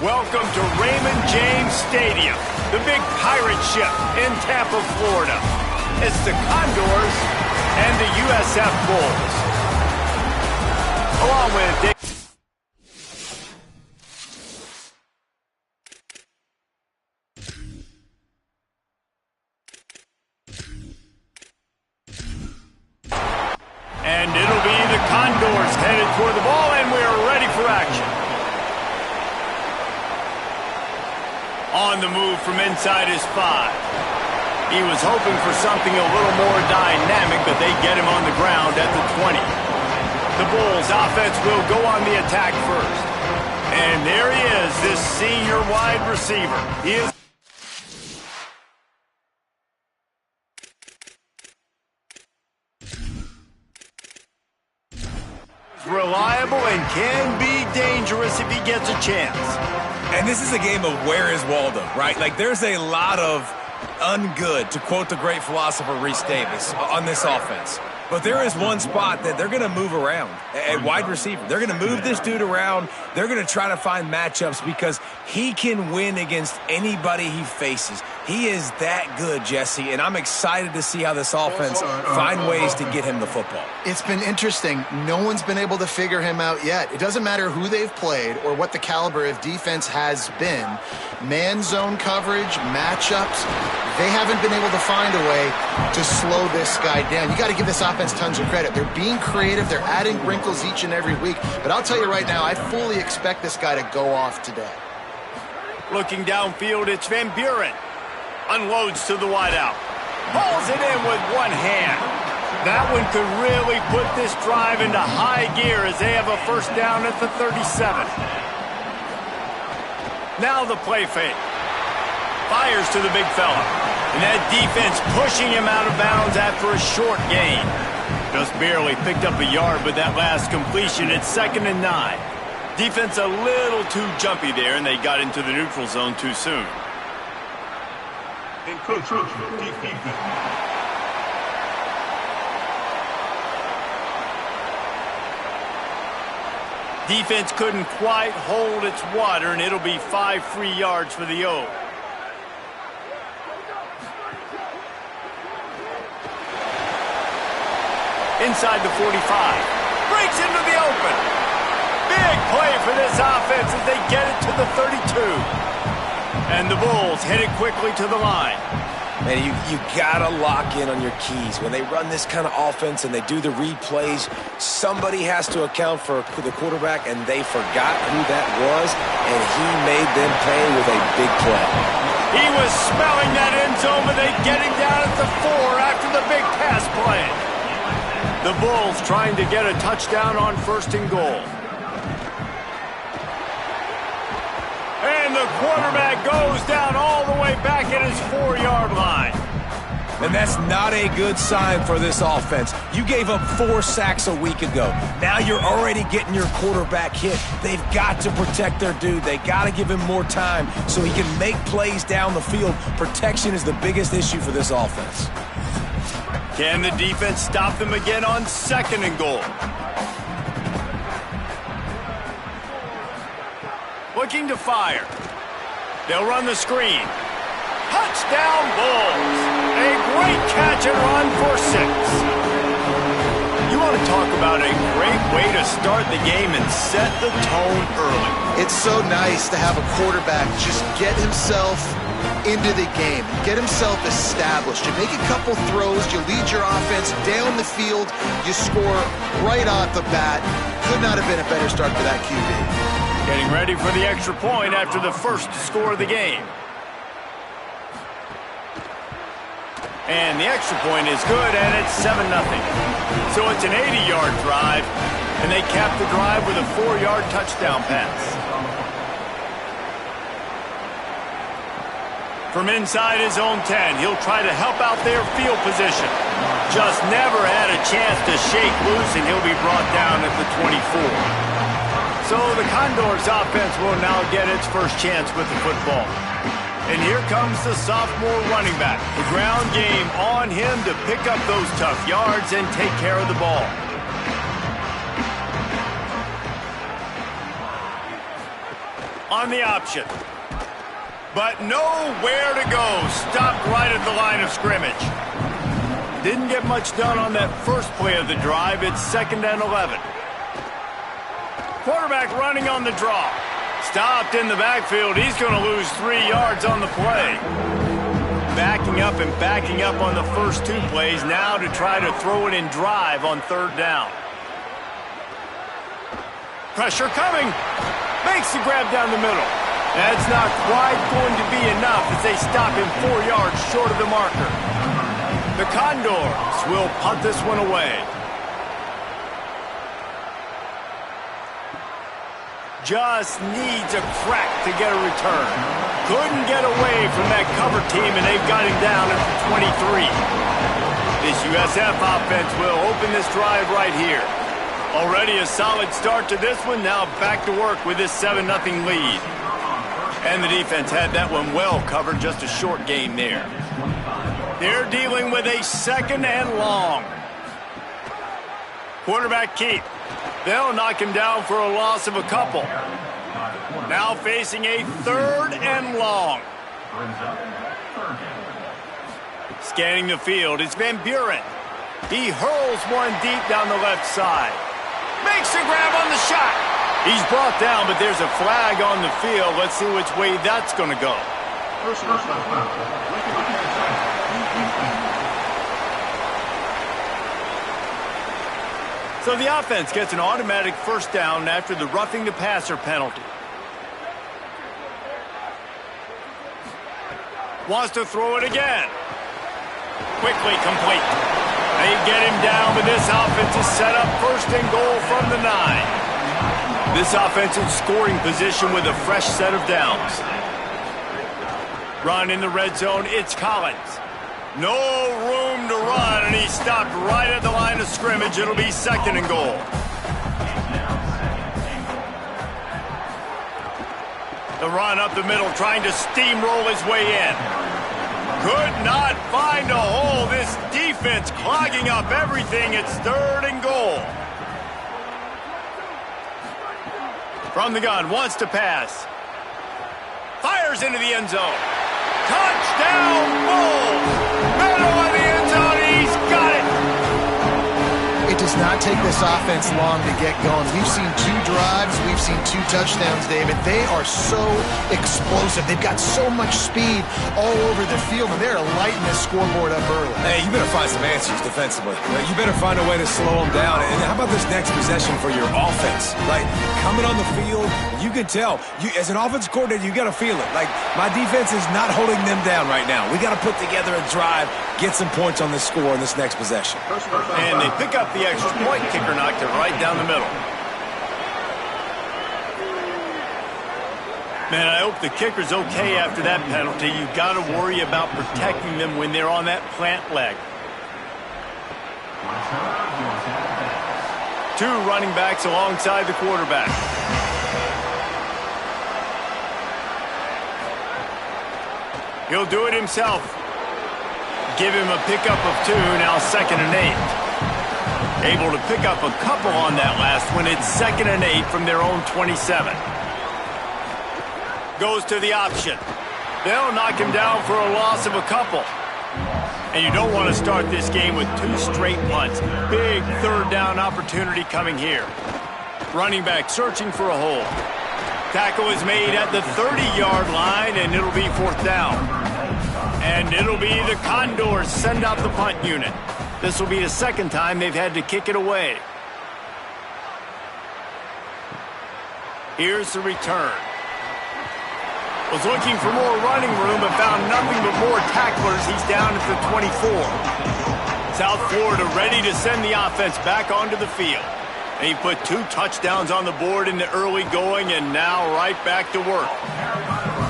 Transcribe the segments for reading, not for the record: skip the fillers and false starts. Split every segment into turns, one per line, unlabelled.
Welcome to Raymond James Stadium, the big pirate ship in Tampa, Florida. It's the Condors and the USF Bulls. Along with Dave. And it'll be the Condors headed toward the ball, and we're ready for action. On the move from inside his 5. He was hoping for something a little more dynamic, but they get him on the ground at the 20. The Bulls offense will go on the attack first. And there he is, this senior wide receiver. He is reliable and can be dangerous if he gets a chance.
And this is a game of where is Waldo, right? Like, there's a lot of ungood, to quote the great philosopher Reese Davis, on this offense. But there is one spot that they're going to move around, a wide receiver. They're going to move this dude around. They're going to try to find matchups because he can win against anybody he faces. He is that good, Jesse, and I'm excited to see how this offense find ways to get him the football.
It's been interesting. No one's been able to figure him out yet. It doesn't matter who they've played or what the caliber of defense has been. Man zone coverage, matchups, they haven't been able to find a way to slow this guy down. You got to give this offense tons of credit. They're being creative. They're adding wrinkles each and every week. But I'll tell you right now, I fully expect this guy to go off today.
Looking downfield, it's Van Buren. Unloads to the wideout. Pulls it in with one hand. That one could really put this drive into high gear as they have a first down at the 37. Now the play fake. Fires to the big fella. And that defense pushing him out of bounds after a short gain. Just barely picked up a yard, but that last completion, it's 2nd and 9. Defense a little too jumpy there, and they got into the neutral zone too soon. Defense couldn't quite hold its water, and it'll be 5 free yards for the O. Inside the 45. Breaks into the open. Big play for this offense as they get it to the 32. And the Bulls headed quickly to the line.
Man, you got to lock in on your keys. When they run this kind of offense and they do the replays, somebody has to account for the quarterback, and they forgot who that was, and he made them pay with a big play.
He was smelling that end zone, but they get him down at the 4 after the big pass play. The Bulls trying to get a touchdown on 1st and goal. And the quarterback goes down all the way back at his 4-yard line.
And that's not a good sign for this offense. You gave up 4 sacks a week ago. Now you're already getting your quarterback hit. They've got to protect their dude. They got to give him more time so he can make plays down the field. Protection is the biggest issue for this offense.
Can the defense stop them again on 2nd and goal? Looking to fire. They'll run the screen. Touchdown Bulls. A great catch and run for 6. You want to talk about a great way to start the game and set the tone early.
It's so nice to have a quarterback just get himself into the game, get himself established. You make a couple throws, you lead your offense down the field, you score right off the bat. Could not have been a better start for that QB.
Getting ready for the extra point after the first score of the game. And the extra point is good, and it's 7-0. So it's an 80-yard drive, and they cap the drive with a 4-yard touchdown pass. From inside his own 10, he'll try to help out their field position. Just never had a chance to shake loose, and he'll be brought down at the 24. So the Condors offense will now get its first chance with the football. And here comes the sophomore running back. The ground game on him to pick up those tough yards and take care of the ball. On the option. But nowhere to go. Stopped right at the line of scrimmage. Didn't get much done on that first play of the drive. It's 2nd and 11. Quarterback running on the draw. Stopped in the backfield. He's going to lose 3 yards on the play. Backing up and backing up on the first 2 plays now to try to throw it in drive on 3rd down. Pressure coming. Makes the grab down the middle. That's not quite going to be enough as they stop him 4 yards short of the marker. The Condors will punt this one away. Just needs a crack to get a return. Couldn't get away from that cover team, and they've got him down at the 23. This USF offense will open this drive right here. Already a solid start to this one. Now back to work with this 7-0 lead. And the defense had that one well covered. Just a short game there. They're dealing with a 2nd and long. Quarterback keep. They'll knock him down for a loss of a couple. Now facing a 3rd and long. Scanning the field, it's Van Buren. He hurls one deep down the left side. Makes a grab on the shot. He's brought down, but there's a flag on the field. Let's see which way that's going to go. So the offense gets an automatic 1st down after the roughing the passer penalty. Wants to throw it again. Quickly complete. They get him down, but this offense is set up 1st and goal from the 9. This offense in scoring position with a fresh set of downs. Run in the red zone, it's Collins. No room to run, and he stopped right at the line of scrimmage. It'll be 2nd and goal. The run up the middle, trying to steamroll his way in. Could not find a hole. This defense clogging up everything. It's 3rd and goal. From the gun, wants to pass. Fires into the end zone. Touchdown, Bulls! Middle of the end zone, he's got it!
It does not take this offense long to get going. We've seen 2 drives, we've seen 2 touchdowns, David. They are so explosive. They've got so much speed all over the field, and they're lighting this scoreboard up early.
Hey, you better find some answers defensively. You better find a way to slow them down. And how about this next possession for your offense? Like, coming on the field, you can tell. As an offense coordinator, you got to feel it. Like, my defense is not holding them down right now. We got to put together a drive, get some points on this score in this next possession.
And they pick up the extra point. Kicker knocked it right down the middle. Man, I hope the kicker's okay after that penalty. You've got to worry about protecting them when they're on that plant leg. 2 running backs alongside the quarterback. He'll do it himself. Give him a pickup of 2, now 2nd and 8. Able to pick up a couple on that last one. It's 2nd and 8 from their own 27. Goes to the option. They'll knock him down for a loss of a couple. And you don't want to start this game with 2 straight punts. Big 3rd down opportunity coming here. Running back searching for a hole. Tackle is made at the 30-yard line, and it'll be 4th down. And it'll be the Condors send out the punt unit. This will be the 2nd time they've had to kick it away. Here's the return. Was looking for more running room, but found nothing but more tacklers. He's down at the 24. South Florida ready to send the offense back onto the field. They put 2 touchdowns on the board in the early going, and now right back to work.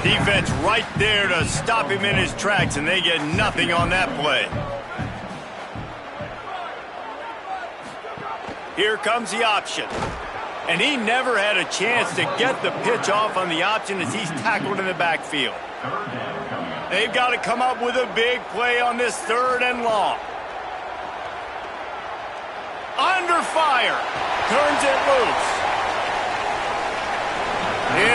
Defense right there to stop him in his tracks, and they get nothing on that play. Here comes the option. And he never had a chance to get the pitch off on the option as he's tackled in the backfield. They've got to come up with a big play on this 3rd and long. Under fire. Turns it loose.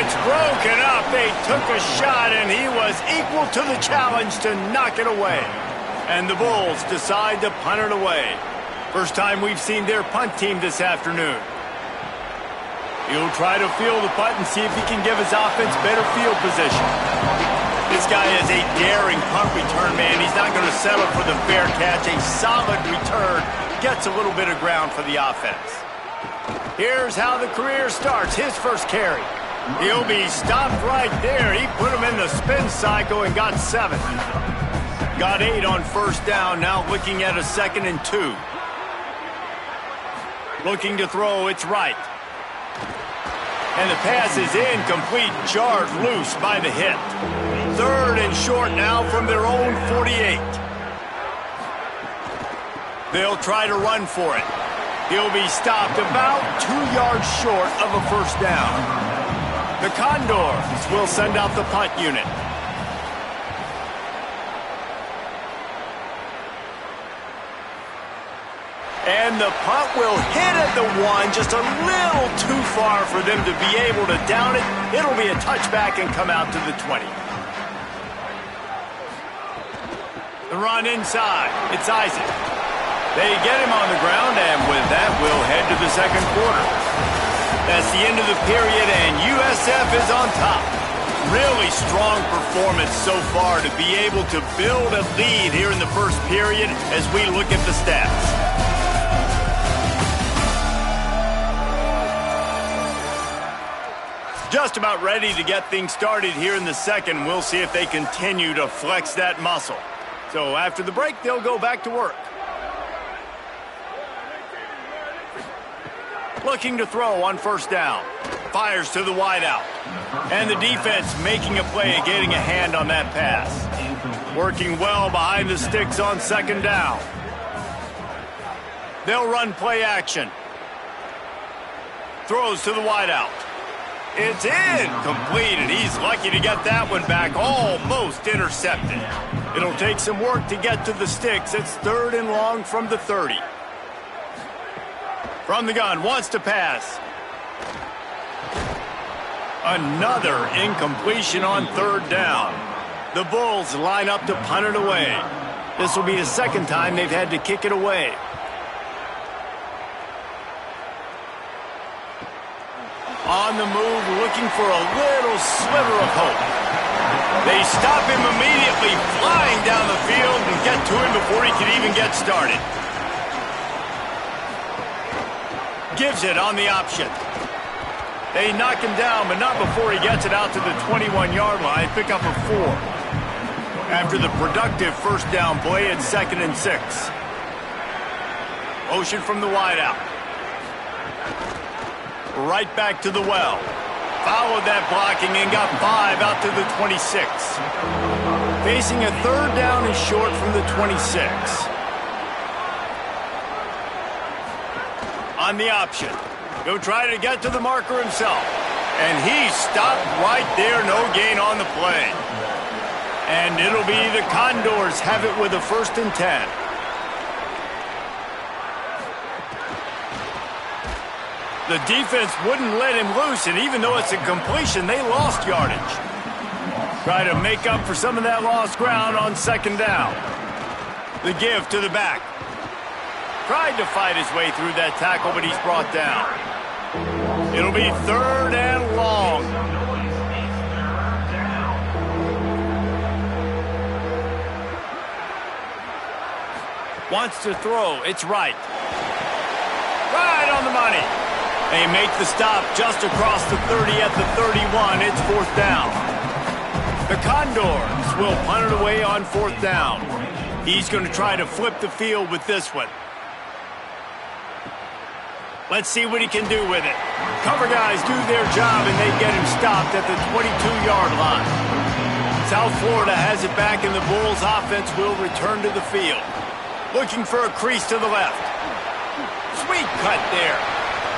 it's broken up. They took a shot, and he was equal to the challenge to knock it away. And the Bulls decide to punt it away. First time we've seen their punt team this afternoon. He'll try to field the punt and see if he can give his offense better field position. This guy is a daring punt return man. He's not going to settle for the fair catch. A solid return gets a little bit of ground for the offense. Here's how the career starts. His first carry. He'll be stopped right there. He put him in the spin cycle and got 7. Got 8 on first down. Now looking at a 2nd and 2. Looking to throw. It's right. And the pass is incomplete. Jarred loose by the hit. 3rd and short now from their own 48. They'll try to run for it. He'll be stopped about 2 yards short of a first down. The Condors will send out the punt unit. And the punt will hit at the 1, just a little too far for them to be able to down it. It'll be a touchback and come out to the 20. The run inside. It's Isaac. They get him on the ground, and with that, we'll head to the second quarter. That's the end of the period, and USF is on top. Really strong performance so far to be able to build a lead here in the first period as we look at the stats. Just about ready to get things started here in the second. We'll see if they continue to flex that muscle. So after the break, they'll go back to work. Looking to throw on first down. Fires to the wideout. And the defense making a play, getting a hand on that pass. Working well behind the sticks on second down. They'll run play action. Throws to the wideout. It's incomplete, and he's lucky to get that one back, almost intercepted. It'll take some work to get to the sticks. It's 3rd and long from the 30. From the gun, wants to pass. Another incompletion on 3rd down. The Bulls line up to punt it away. This will be the second time they've had to kick it away. On the move, looking for a little sliver of hope. They stop him immediately, flying down the field, and get to him before he can even get started. Gives it on the option. They knock him down, but not before he gets it out to the 21-yard line. Pick up a 4. After the productive first down play at 2nd and 6. Motion from the wideout. Right back to the well. Followed that blocking and got 5 out to the 26. Facing a 3rd down and short from the 26. On the option. He'll try to get to the marker himself. And he's stopped right there. No gain on the play. And it'll be the Condors have it with a 1st and 10. The defense wouldn't let him loose, and even though it's a completion, they lost yardage. Try to make up for some of that lost ground on 2nd down. The give to the back. Tried to fight his way through that tackle, but he's brought down. It'll be 3rd and long. Wants to throw. It's right. Right on the money. They make the stop just across the 30 at the 31. It's 4th down. The Condors will punt it away on 4th down. He's going to try to flip the field with this one. Let's see what he can do with it. Cover guys do their job, and they get him stopped at the 22-yard line. South Florida has it back, and the Bulls offense will return to the field. Looking for a crease to the left. Sweet cut there.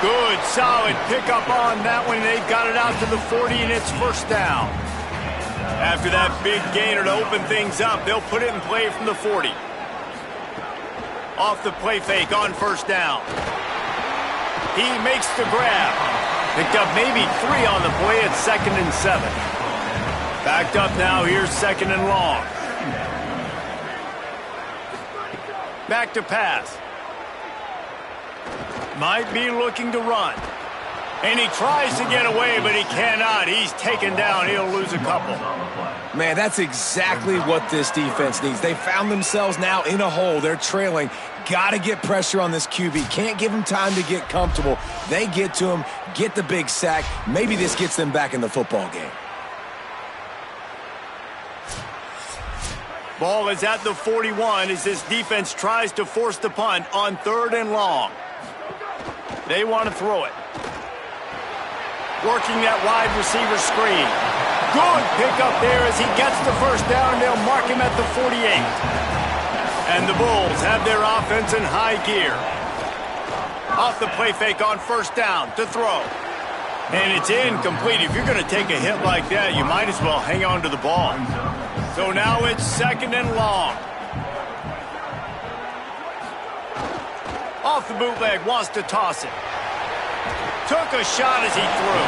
Good, solid pickup on that one. They've got it out to the 40, and it's 1st down. After that big gainer to open things up, they'll put it in play from the 40. Off the play fake on 1st down. He makes the grab. Picked up maybe 3 on the play at 2nd and 7. Backed up now, here's 2nd and long. Back to pass. Might be looking to run. And he tries to get away, but he cannot. He's taken down. He'll lose a couple.
Man, that's exactly what this defense needs. They found themselves now in a hole. They're trailing. Got to get pressure on this QB. Can't give him time to get comfortable. They get to him, get the big sack. Maybe this gets them back in the football game.
Ball is at the 41 as this defense tries to force the punt on 3rd and long. They want to throw it. Working that wide receiver screen. Good pickup there as he gets the first down. They'll mark him at the 48. And the Bulls have their offense in high gear. Off the play fake on 1st down to throw. And it's incomplete. If you're going to take a hit like that, you might as well hang on to the ball. So now it's 2nd and long. Off the bootleg, wants to toss it. Took a shot as he threw.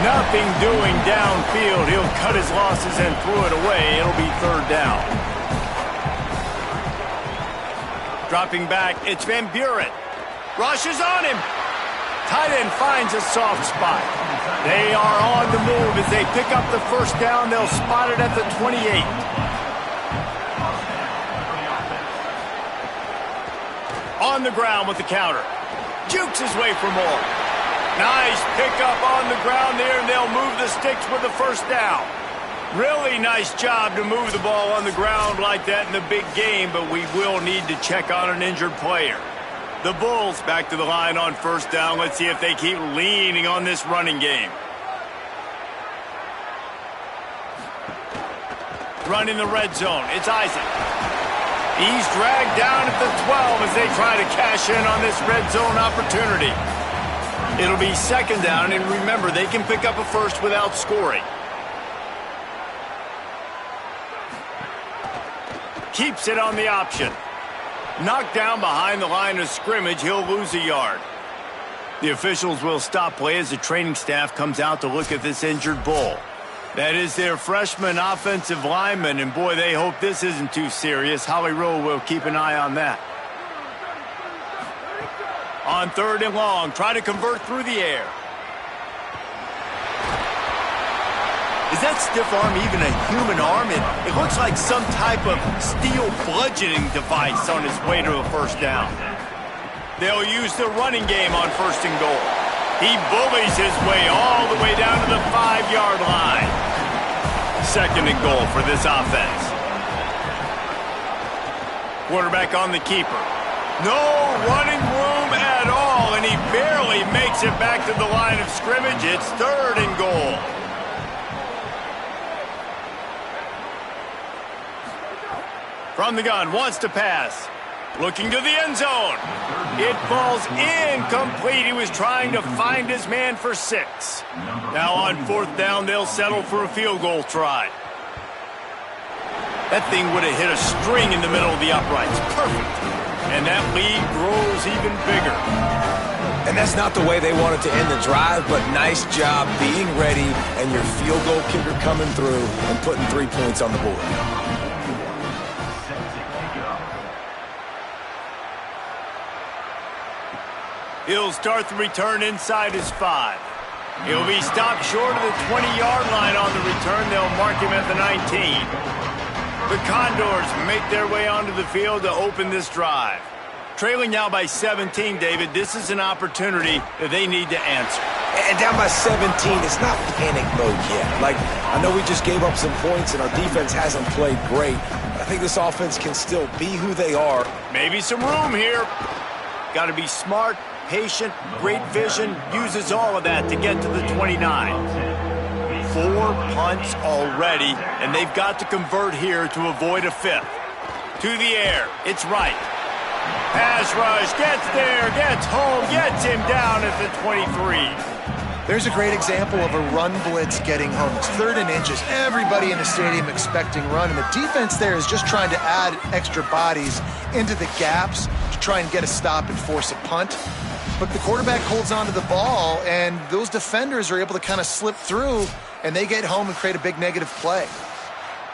Nothing doing downfield. He'll cut his losses and threw it away. It'll be 3rd down. Dropping back, it's Van Buren. Rushes on him. Tight end finds a soft spot. They are on the move as they pick up the 1st down. They'll spot it at the 28. On the ground with the counter. Jukes his way for more. Nice pickup on the ground there, and they'll move the sticks with the 1st down. Really nice job to move the ball on the ground like that in the big game, but we will need to check on an injured player. The Bulls back to the line on 1st down. Let's see if they keep leaning on this running game. Running the red zone. It's Isaac. He's dragged down at the 12 as they try to cash in on this red zone opportunity. It'll be 2nd down, and remember, they can pick up a first without scoring. Keeps it on the option. Knocked down behind the line of scrimmage, he'll lose a yard. The officials will stop play as the training staff comes out to look at this injured Bull. That is their freshman offensive lineman, and boy, they hope this isn't too serious. Holly Rowe will keep an eye on that. On 3rd and long, try to convert through the air. Is that stiff arm even a human arm? It looks like some type of steel bludgeoning device on his way to a 1st down. They'll use the running game on 1st and goal. He bullies his way all the way down to the 5-yard line. 2nd and goal for this offense. Quarterback on the keeper. No running room at all, and he barely makes it back to the line of scrimmage. It's 3rd and goal. From the gun, wants to pass. Looking to the end zone. It falls incomplete. He was trying to find his man for 6. Now on 4th down, they'll settle for a field goal try. That thing would have hit a string in the middle of the uprights. Perfect. And that lead grows even bigger.
And that's not the way they wanted to end the drive, but nice job being ready and your field goal kicker coming through and putting 3 points on the board.
He'll start the return inside his 5. He'll be stopped short of the 20-yard line on the return. They'll mark him at the 19. The Condors make their way onto the field to open this drive. Trailing now by 17, David, this is an opportunity that they need to answer.
And down by 17, it's not panic mode yet. Like, I know we just gave up some points and our defense hasn't played great, but I think this offense can still be who they are.
Maybe some room here. Got to be smart, patient, great vision, uses all of that to get to the 29. 4 punts already, and they've got to convert here to avoid a 5th. To the air, it's right. Pass rush, gets there, gets home, gets him down at the 23.
There's a great example of a run blitz getting home. It's 3rd and inches. Everybody in the stadium expecting run, and the defense there is just trying to add extra bodies into the gaps to try and get a stop and force a punt. but the quarterback holds onto the ball, and those defenders are able to kind of slip through, and they get home and create a big negative play.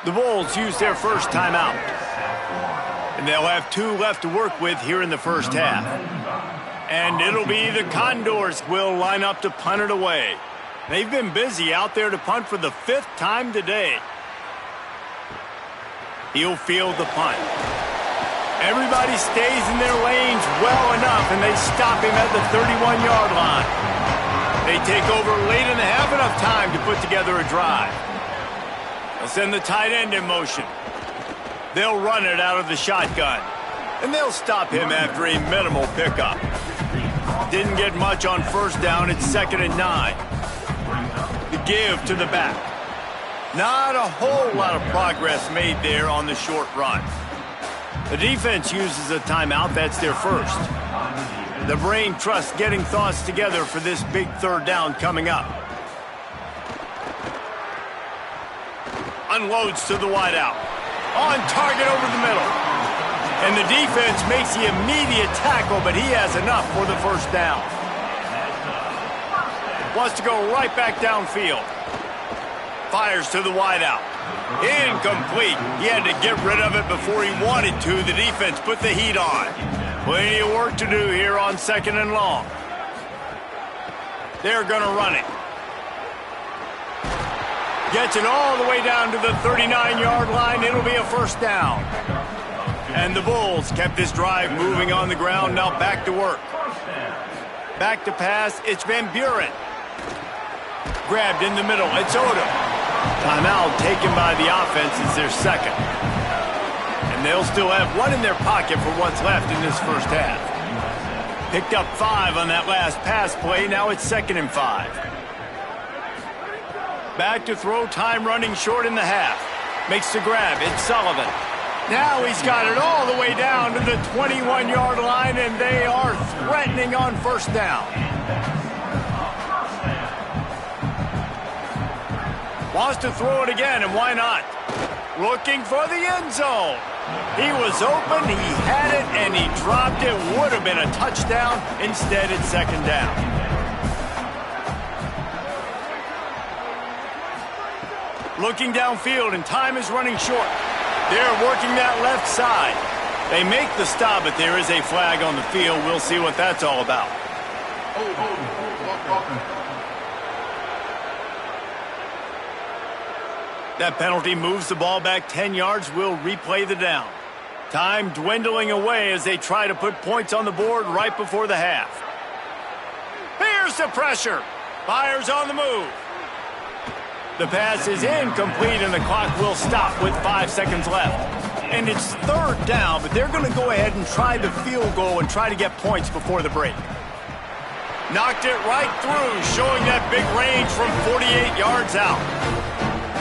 The Bulls use their first timeout. And they'll have 2 left to work with here in the first half. And it'll be the Condors will line up to punt it away. They've been busy out there to punt for the 5th time today. He'll field the punt. Everybody stays in their lanes well enough, and they stop him at the 31-yard line. They take over late in the half, enough time to put together a drive. They'll send the tight end in motion. They'll run it out of the shotgun. And they'll stop him after a minimal pickup. Didn't get much on first down. It's 2nd and 9. The give to the back. Not a whole lot of progress made there on the short run. The defense uses a timeout. That's their first. The brain trusts getting thoughts together for this big 3rd down coming up. Unloads to the wideout. On target over the middle. And the defense makes the immediate tackle, but he has enough for the first down. Wants to go right back downfield. Fires to the wideout. Incomplete. He had to get rid of it before he wanted to. The defense put the heat on. Plenty of work to do here on 2nd and long. They're going to run it. Gets it all the way down to the 39-yard line. It'll be a first down. And the Bulls kept this drive moving on the ground. Now back to work. Back to pass. It's Van Buren. Grabbed in the middle. It's Odom. Timeout taken by the offense. It's their 2nd. And they'll still have 1 in their pocket for what's left in this first half. Picked up 5 on that last pass play. Now it's 2nd and 5. Back to throw, time running short in the half. Makes the grab, it's Sullivan. Now he's got it all the way down to the 21-yard line, and they are threatening on first down. Wants to throw it again, and why not? Looking for the end zone. He was open, he had it, and he dropped it. Would have been a touchdown. Instead, it's 2nd down. Looking downfield, and time is running short. They're working that left side. They make the stop, but there is a flag on the field. We'll see what that's all about. That penalty moves the ball back 10 yards. We'll replay the down. Time dwindling away as they try to put points on the board right before the half. Here's the pressure. Fires on the move. The pass is incomplete, and the clock will stop with 5 seconds left. And it's 3rd down, but they're going to go ahead and try the field goal and try to get points before the break. Knocked it right through, showing that big range from 48 yards out.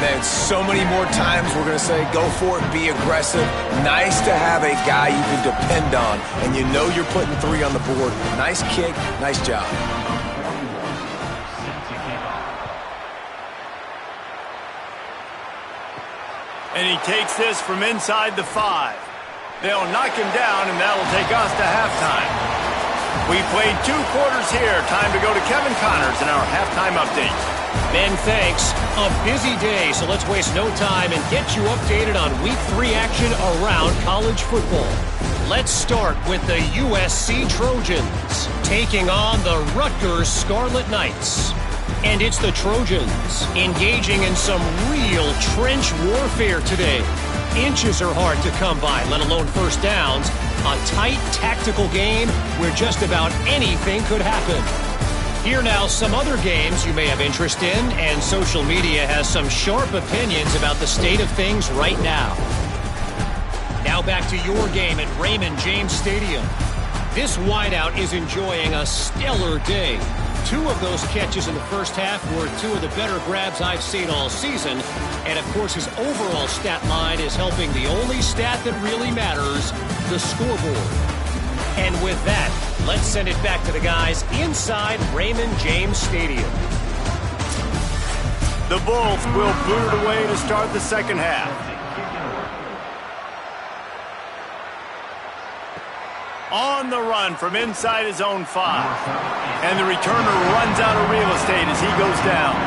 Man, so many more times we're going to say, go for it, be aggressive. Nice to have a guy you can depend on, and you know you're putting 3 on the board. Nice kick, nice job.
And he takes this from inside the 5. They'll knock him down, and that'll take us to halftime. We played 2 quarters here. Time to go to Kevin Connors in our halftime update.
Ben, thanks. A busy day, so let's waste no time and get you updated on Week 3 action around college football. Let's start with the USC Trojans taking on the Rutgers Scarlet Knights. And it's the Trojans engaging in some real trench warfare today. Inches are hard to come by, let alone first downs. A tight tactical game where just about anything could happen. Here now, some other games you may have interest in, and social media has some sharp opinions about the state of things right now. Now back to your game at Raymond James Stadium. This wideout is enjoying a stellar day. 2 of those catches in the first half were 2 of the better grabs I've seen all season. And, of course, his overall stat line is helping the only stat that really matters, the scoreboard. And with that, let's send it back to the guys inside Raymond James Stadium.
The Bulls will boot it away to start the second half. On the run from inside his own 5. And the returner runs out of real estate as he goes down.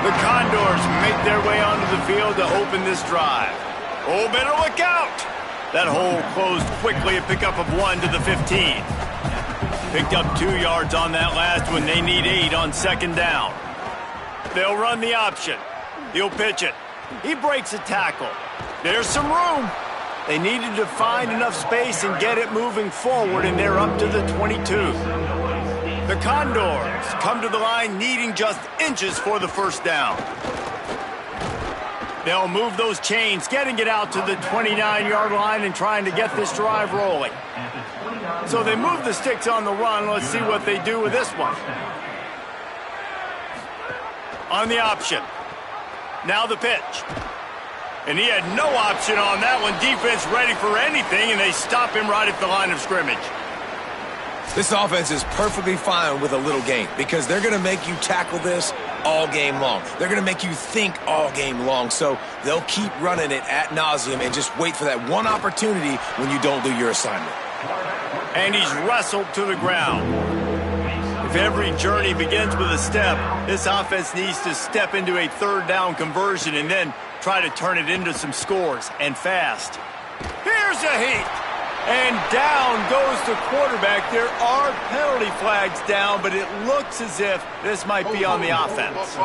The Condors make their way onto the field to open this drive. Oh, better look out! That hole closed quickly, a pickup of 1 to the 15. Picked up 2 yards on that last one. They need 8 on second down. They'll run the option. He'll pitch it. He breaks a tackle. There's some room. They needed to find enough space and get it moving forward, and they're up to the 22. The Condors come to the line needing just inches for the first down. They'll move those chains, getting it out to the 29-yard line and trying to get this drive rolling. So they move the sticks on the run. Let's see what they do with this one. On the option. Now the pitch. And he had no option on that one. Defense ready for anything, and they stop him right at the line of scrimmage.
This offense is perfectly fine with a little game because they're going to make you tackle this all game long. They're going to make you think all game long. So they'll keep running it ad nauseum and just wait for that one opportunity when you don't do your assignment.
And he's wrestled to the ground. If every journey begins with a step, this offense needs to step into a third down conversion and then try to turn it into some scores, and fast. Here's a heat. And down goes the quarterback. There are penalty flags down, but it looks as if this might be on the offense.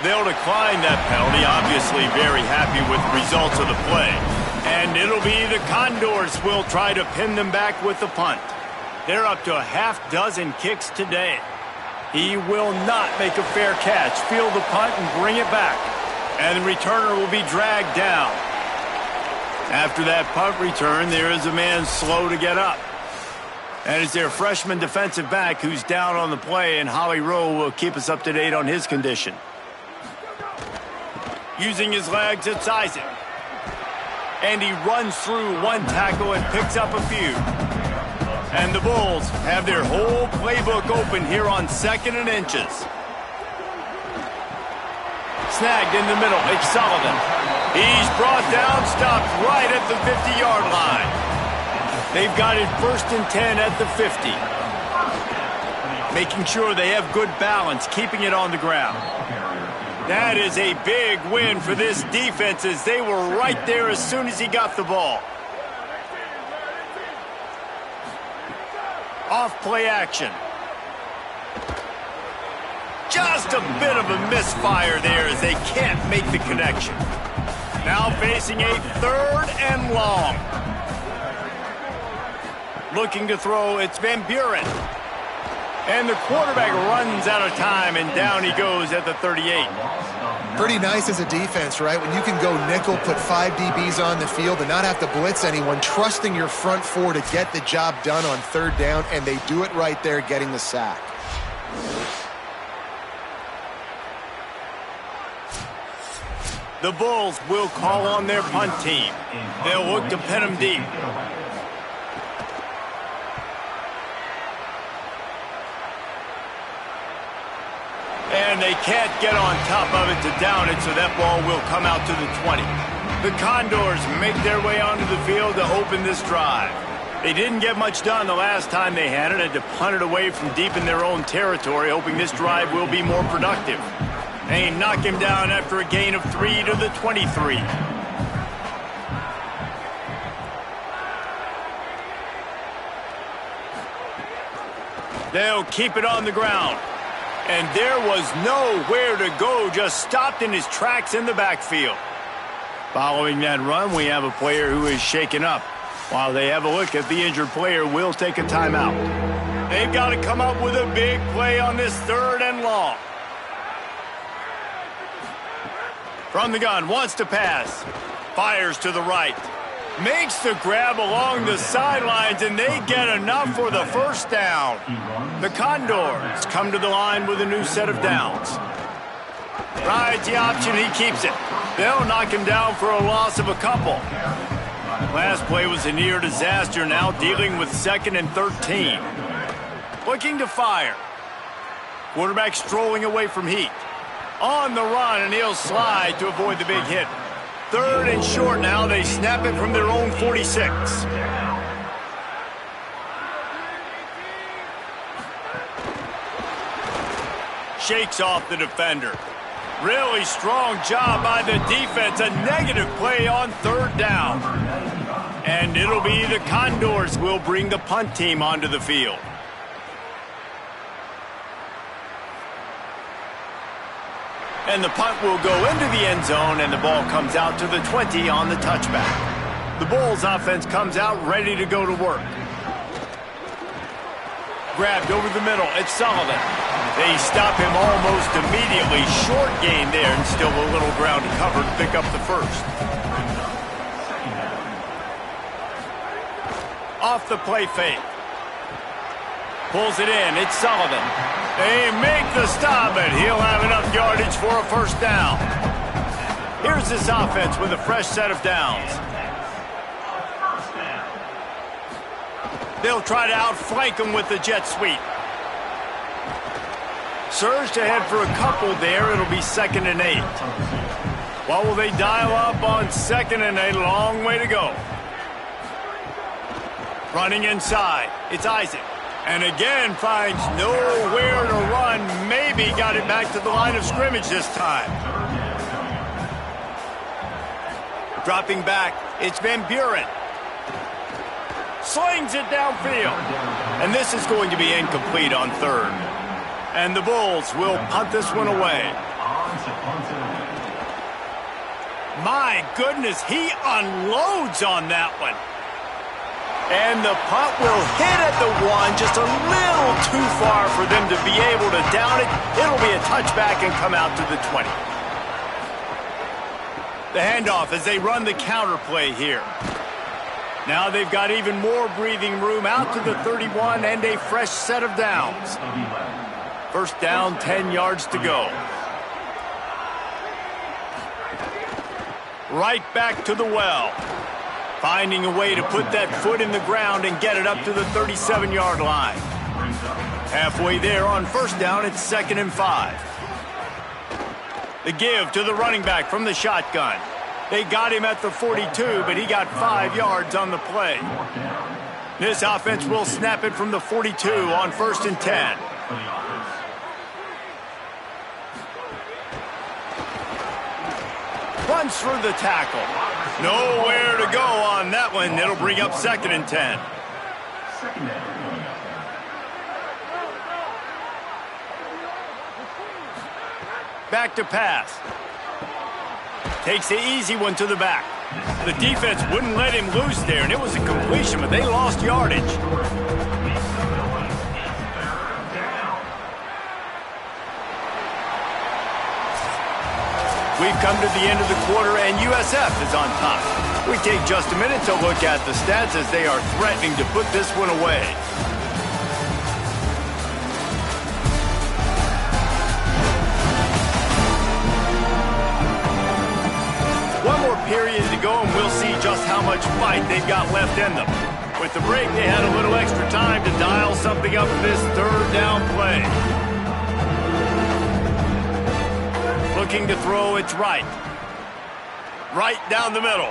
They'll decline that penalty, obviously very happy with the results of the play. And it'll be the Condors will try to pin them back with the punt. They're up to a half dozen kicks today. He will not make a fair catch, field the punt, and bring it back. And the returner will be dragged down. After that punt return, there is a man slow to get up. And it's their freshman defensive back who's down on the play, and Holly Rowe will keep us up to date on his condition. Using his legs, it's Isaac. And he runs through one tackle and picks up a few. And the Bulls have their whole playbook open here on 2nd and inches. Snagged in the middle, it's Sullivan. He's brought down, stopped right at the 50-yard line. They've got it 1st and 10 at the 50. Making sure they have good balance, keeping it on the ground. That is a big win for this defense as they were right there as soon as he got the ball. Off play action. Just a bit of a misfire there as they can't make the connection. Now facing a 3rd and long. Looking to throw, it's Van Buren. And the quarterback runs out of time, and down he goes at the 38.
Pretty nice as a defense, right? When you can go nickel, put 5 DBs on the field and not have to blitz anyone, trusting your front 4 to get the job done on 3rd down, and they do it right there, getting the sack.
The Bulls will call on their punt team. They'll look to pin them deep. And they can't get on top of it to down it, so that ball will come out to the 20. The Condors make their way onto the field to open this drive. They didn't get much done the last time they had it, and to punt it away from deep in their own territory, hoping this drive will be more productive. They knock him down after a gain of 3 to the 23. They'll keep it on the ground. And there was nowhere to go, just stopped in his tracks in the backfield. Following that run, we have a player who is shaken up. While they have a look at the injured player, we'll take a timeout. They've got to come up with a big play on this 3rd and long. From the gun, wants to pass. Fires to the right. Makes the grab along the sidelines, and they get enough for the first down. The Condors come to the line with a new set of downs. Rides the option, he keeps it. They'll knock him down for a loss of a couple. Last play was a near disaster, now dealing with 2nd and 13. Looking to fire. Quarterback strolling away from heat. On the run, and he'll slide to avoid the big hit. Third and short now. They snap it from their own 46. Shakes off the defender. Really strong job by the defense. A negative play on third down. And it'll be the Condors will bring the punt team onto the field. And the punt will go into the end zone, and the ball comes out to the 20 on the touchback. The Bulls offense comes out ready to go to work. Grabbed over the middle. It's Sullivan. They stop him almost immediately. Short gain there, and still a little ground to cover to pick up the first. Off the play fake. Pulls it in. It's Sullivan. They make the stop, and he'll have enough yardage for a first down. Here's this offense with a fresh set of downs. They'll try to outflank him with the jet sweep. Surged ahead for a couple there. It'll be 2nd and 8. What will they dial up on 2nd and 8? Long way to go. Running inside. It's Isaac. And again finds nowhere to run. Maybe got it back to the line of scrimmage this time. Dropping back. It's Van Buren. Slings it downfield. And this is going to be incomplete on third. And the Bulls will punt this one away. My goodness, he unloads on that one. And the punt will hit at the 1, just a little too far for them to be able to down it. It'll be a touchback and come out to the 20. The handoff as they run the counter play here. Now they've got even more breathing room out to the 31 and a fresh set of downs. First down, 10 yards to go. Right back to the well. Finding a way to put that foot in the ground and get it up to the 37-yard line. Halfway there on first down, it's 2nd and 5. The give to the running back from the shotgun. They got him at the 42, but he got 5 yards on the play. This offense will snap it from the 42 on 1st and 10. Runs through the tackle. Nowhere to go on that one. It'll bring up 2nd and 10. Back to pass. Takes the easy one to the back. The defense wouldn't let him loose there, and it was a completion, but they lost yardage. We've come to the end of the quarter, and USF is on top. We take just a minute to look at the stats as they are threatening to put this one away. One more period to go, and we'll see just how much fight they've got left in them. With the break, they had a little extra time to dial something up for this third down play. Looking to throw, it's right. Right down the middle.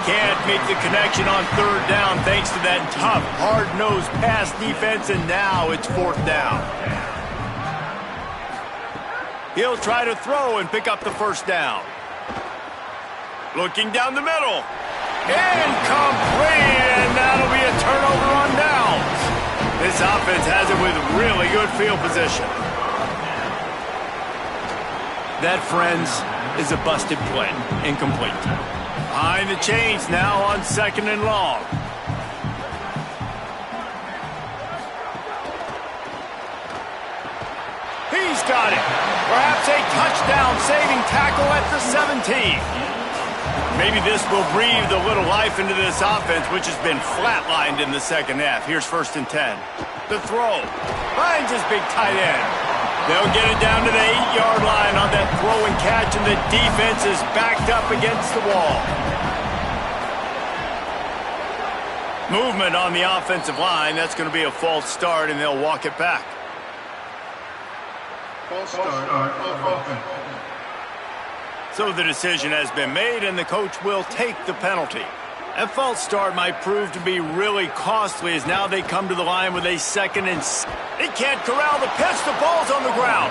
Can't make the connection on third down thanks to that tough, hard-nosed pass defense, and now it's 4th down. He'll try to throw and pick up the first down. Looking down the middle. Incomplete, and that'll be a turnover on downs. This offense has it with really good field position. That, friends, is a busted play. Incomplete. Behind the chains now on 2nd and long. He's got it. Perhaps a touchdown-saving tackle at the 17. Maybe this will breathe a little life into this offense, which has been flatlined in the second half. Here's 1st and 10. The throw. Finds his big tight end. They'll get it down to the 8-yard line on that throw and catch, and the defense is backed up against the wall. Movement on the offensive line. That's going to be a false start, and they'll walk it back. False start of offense. So the decision has been made, and the coach will take the penalty. That false start might prove to be really costly as now they come to the line with a second and... They can't corral the pitch. The ball's on the ground.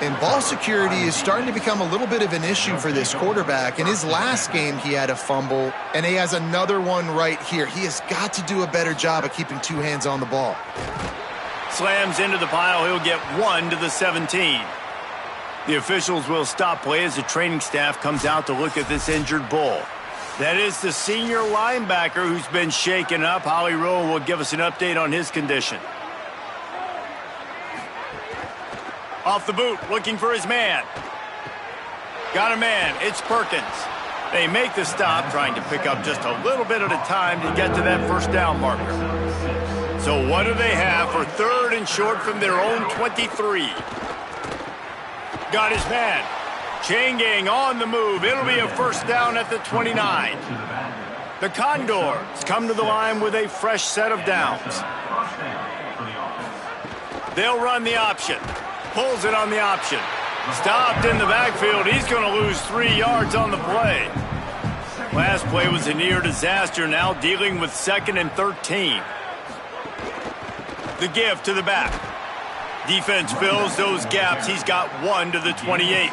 And ball security is starting to become a little bit of an issue for this quarterback. In his last game, he had a fumble, and he has another one right here. He has got to do a better job of keeping two hands on the ball.
Slams into the pile. He'll get 1 to the 17. The officials will stop play as the training staff comes out to look at this injured bull. That is the senior linebacker who's been shaken up. Holly Rowe will give us an update on his condition. Off the boot, looking for his man. Got a man, it's Perkins. They make the stop, trying to pick up just a little bit at a time to get to that first down marker. So what do they have for 3rd and short from their own 23? Got his man. Chain gang on the move. It'll be a first down at the 29. The Condors come to the line with a fresh set of downs. They'll run the option. Pulls it on the option. Stopped in the backfield. He's going to lose 3 yards on the play. Last play was a near disaster. Now dealing with 2nd and 13. The give to the back. Defense fills those gaps. He's got 1 to the 28.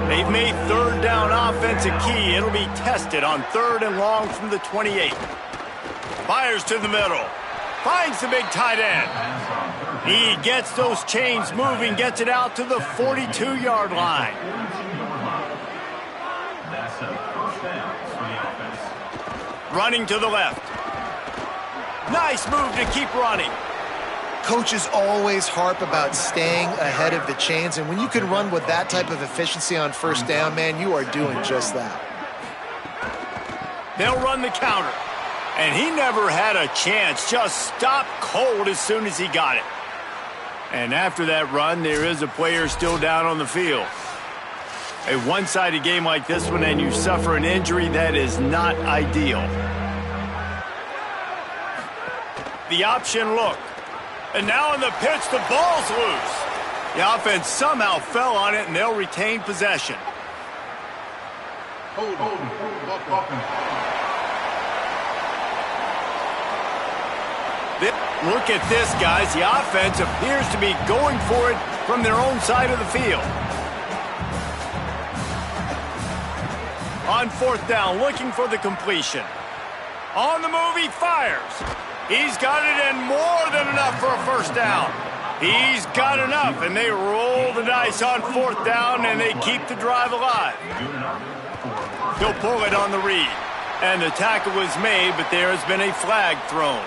They've made 3rd down offense a key. It'll be tested on 3rd and long from the 28. Fires to the middle. Finds the big tight end. He gets those chains moving, gets it out to the 42-yard line. Running to the left. Nice move to keep running.
Coaches always harp about staying ahead of the chains, and when you can run with that type of efficiency on first down, man, you are doing just that.
They'll run the counter, and he never had a chance. Just stopped cold as soon as he got it. And after that run, there is a player still down on the field. A one-sided game like this one, and you suffer an injury, that is not ideal. The option look. And now in the pitch, the ball's loose. The offense somehow fell on it, and they'll retain possession. Look at this, guys. The offense appears to be going for it from their own side of the field. On 4th down, looking for the completion. On the move, he fires. He's got it, and more than enough for a first down. He's got enough, and they roll the dice on 4th down, and they keep the drive alive. He'll pull it on the read. And the tackle was made, but there has been a flag thrown.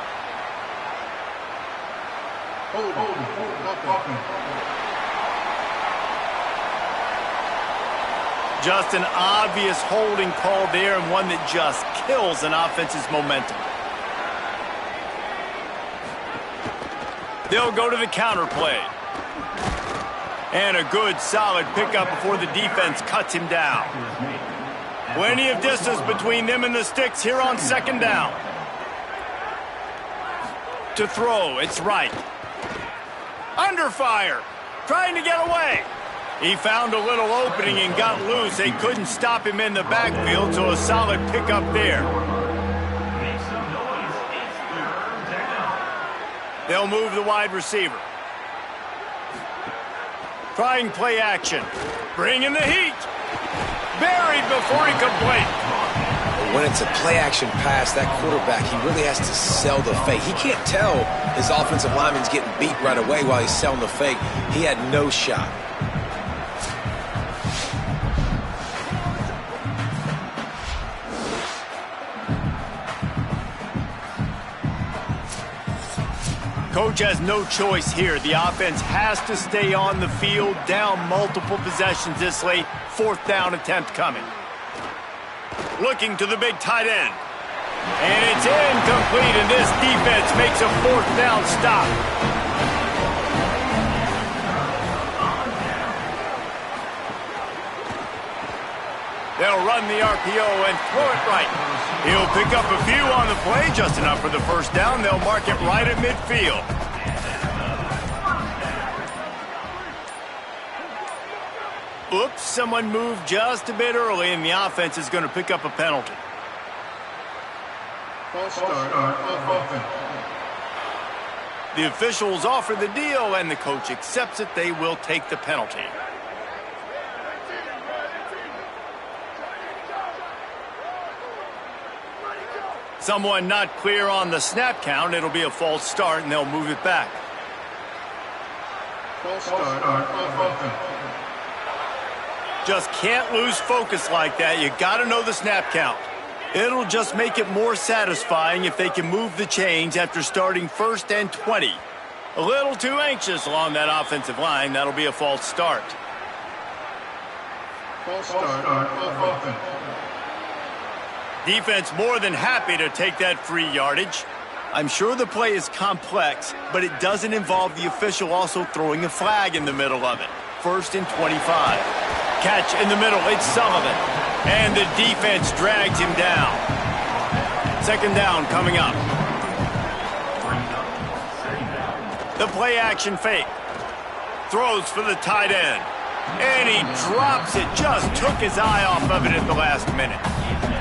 Just an obvious holding call there, and one that just kills an offense's momentum. They'll go to the counter play. And a good, solid pickup before the defense cuts him down. Plenty of distance between them and the sticks here on 2nd down. To throw, it's right. Under fire, trying to get away. He found a little opening and got loose. They couldn't stop him in the backfield, so a solid pickup there. They'll move the wide receiver. Trying play action. Bringing the heat. Buried before he could blink.
When it's a play-action pass, that quarterback, he really has to sell the fake. He can't tell his offensive lineman's getting beat right away while he's selling the fake. He had no shot.
Coach has no choice here. The offense has to stay on the field, down multiple possessions this late. 4th down attempt coming. Looking to the big tight end. And it's incomplete, and this defense makes a 4th down stop. They'll run the RPO and throw it right. He'll pick up a few on the play, just enough for the first down. They'll mark it right at midfield. Oops, someone move just a bit early, and the offense is going to pick up a penalty.
False start on offense.
The officials offer the deal, and the coach accepts it. They will take the penalty. Someone not clear on the snap count. It'll be a false start, and they'll move it back.
False start on offense.
Just can't lose focus like that. You got to know the snap count. It'll just make it more satisfying if they can move the chains after starting 1st and 20. A little too anxious along that offensive line. That'll be a false start.
False start on offense.
Defense more than happy to take that free yardage. I'm sure the play is complex, but it doesn't involve the official also throwing a flag in the middle of it. 1st and 25. Catch in the middle, it's Sullivan. And the defense drags him down. 2nd down coming up. The play action fake. Throws for the tight end. And he drops it. Just took his eye off of it at the last minute.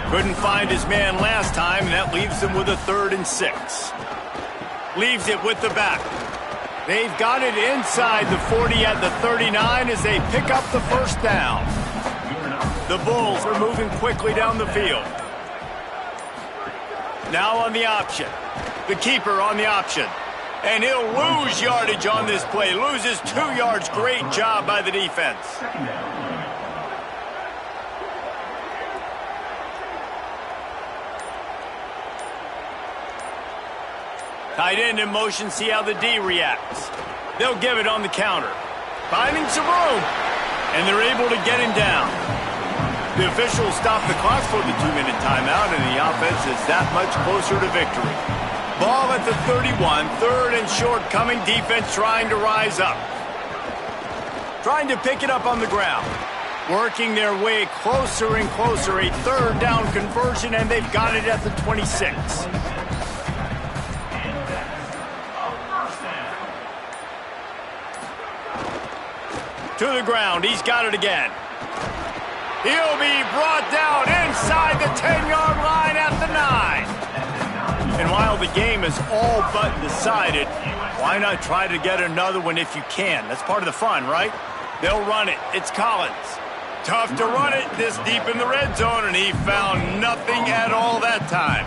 Couldn't find his man last time, and that leaves him with a 3rd and 6. Leaves it with the back. They've got it inside the 40 at the 39 as they pick up the 1st down. The Bulls are moving quickly down the field. Now on the option. The keeper on the option. And he'll lose yardage on this play. Loses 2 yards. Great job by the defense. Tight end in motion, see how the D reacts. They'll give it on the counter. Finding some room. And they're able to get him down. The officials stop the clock for the 2-minute timeout, and the offense is that much closer to victory. Ball at the 31, 3rd and short coming. Defense trying to rise up. Trying to pick it up on the ground. Working their way closer and closer. A 3rd down conversion, and they've got it at the 26. To the ground. He's got it again. He'll be brought down inside the 10-yard line at the 9. And while the game is all but decided, why not try to get another one if you can? That's part of the fun, right? They'll run it. It's Collins. Tough to run it this deep in the red zone, and he found nothing at all that time.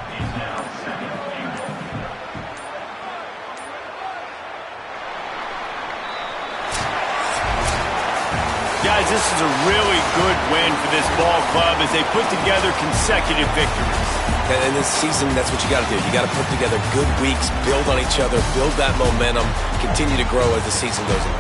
Guys, this is a really good win for this ball club as they put together consecutive victories.
And this season, that's what you got to do. You got to put together good weeks, build on each other, build that momentum, continue to grow as the season goes on.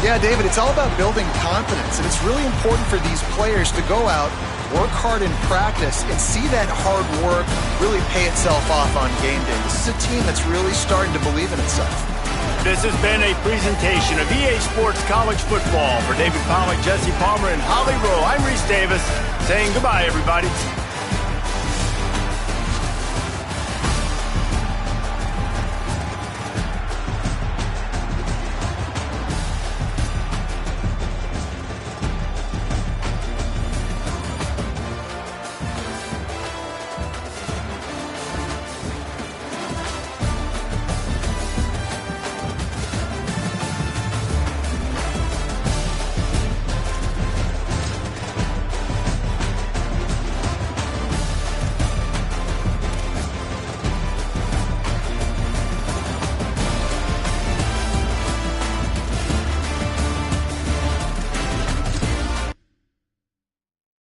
Yeah, David, it's all about building confidence, and it's really important for these players to go out, work hard in practice, and see that hard work really pay itself off on game day. This is a team that's really starting to believe in itself.
This has been a presentation of EA Sports College Football. For David Pollack, Jesse Palmer, and Holly Rowe, I'm Reese Davis saying goodbye, everybody.